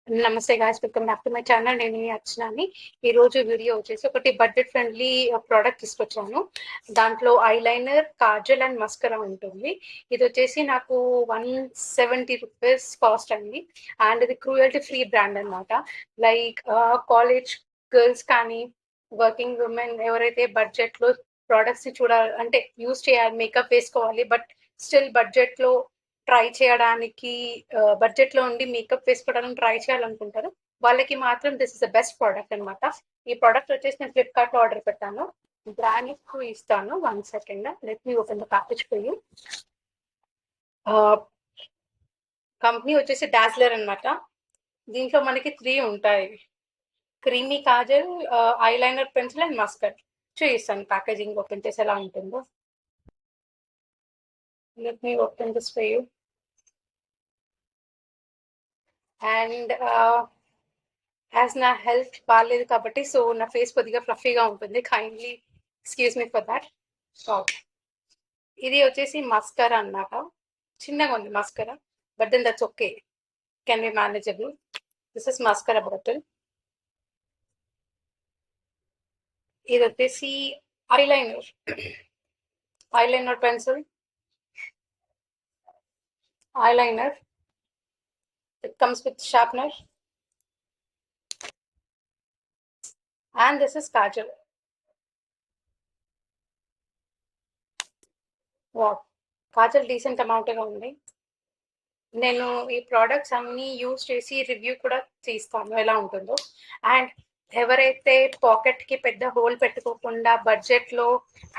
నమస్తే guys, welcome back to my channel. నేను మీ అర్చనాని. ఈరోజు వీడియో వచ్చేసి ఒకటి బడ్జెట్ ఫ్రెండ్లీ ప్రోడక్ట్ తీసుకొచ్చాను. దాంట్లో ఐలైనర్, కాజల్ అండ్ మస్కరా ఉంటుంది. ఇది వచ్చేసి నాకు 170 రూపీస్ కాస్ట్ అండి. అండ్ ఇది క్రూయల్టీ ఫ్రీ బ్రాండ్ అనమాట. లైక్ కాలేజ్ గర్ల్స్ కానీ వర్కింగ్ ఉమెన్ ఎవరైతే బడ్జెట్లో ప్రోడక్ట్స్ని చూడాలి అంటే యూస్ చేయాలి, మేకప్ వేసుకోవాలి, బట్ స్టిల్ బడ్జెట్లో ట్రై చేయడానికి బడ్జెట్లో ఉండి మేకప్ వేసుకోవడానికి ట్రై చేయాలనుకుంటారు, వాళ్ళకి మాత్రం this is the best product అనమాట. ఈ ప్రోడక్ట్ వచ్చేసి నేను ఫ్లిప్కార్ట్లో ఆర్డర్ పెట్టాను. బ్రాండ్ ఇస్తాను. 1 second, let me open the package for you. Company వచ్చేసి డాజ్లర్ అనమాట. దీంట్లో మనకి 3 ఉంటాయి: creamy kajal, eyeliner, pencil and mascara. చూపిస్తాను ప్యాకేజింగ్ ఓపెన్ చేసి ఎలా ఉంటుందో. Let me open this for you. And as నా హెల్త్ బాగాలేదు కాబట్టి సో నా ఫేస్ కొద్దిగా ఫ్లఫీగా ఉంటుంది. Kindly excuse me for that. ఇది వచ్చేసి మస్కరా అన్నమాట. చిన్నగా ఉంది mascara, but then that's okay, can be manageable. This is mascara bottle. ఇది వచ్చేసి eyeliner, eyeliner pencil, eyeliner. It comes with sharpener. And this is kajal. Wow, kajal decent అమౌంట్గా ఉంది. నేను ఈ ప్రోడక్ట్స్ అన్నీ యూజ్ చేసి రివ్యూ కూడా తీస్తాను ఎలా ఉంటుందో. అండ్ ఎవరైతే పాకెట్కి పెద్ద హోల్ పెట్టుకోకుండా బడ్జెట్లో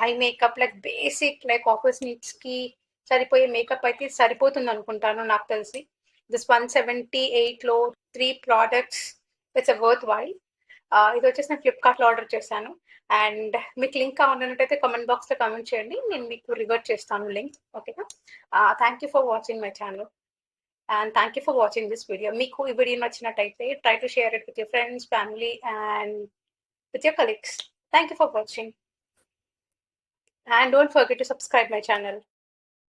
eye makeup like basic like office నీడ్స్కి సరిపోయే మేకప్ అయితే సరిపోతుంది అనుకుంటాను నాకు తెలిసి. దిస్ 178లో 3 products, it's a worth while. ఇది వచ్చేసి నేను ఫ్లిప్కార్ట్లో ఆర్డర్ చేశాను. అండ్ మీకు లింక్ కావాలన్నట్టయితే కామెంట్ బాక్స్లో కామెంట్ చేయండి, నేను మీకు రివర్ట్ చేస్తాను లింక్. ఓకేనా? Thank you for watching my channel and thank you for watching this video. Meeku ee video nachinataithe try to share it with your friends, family and with your colleagues. Thank you for watching and don't forget to subscribe my channel.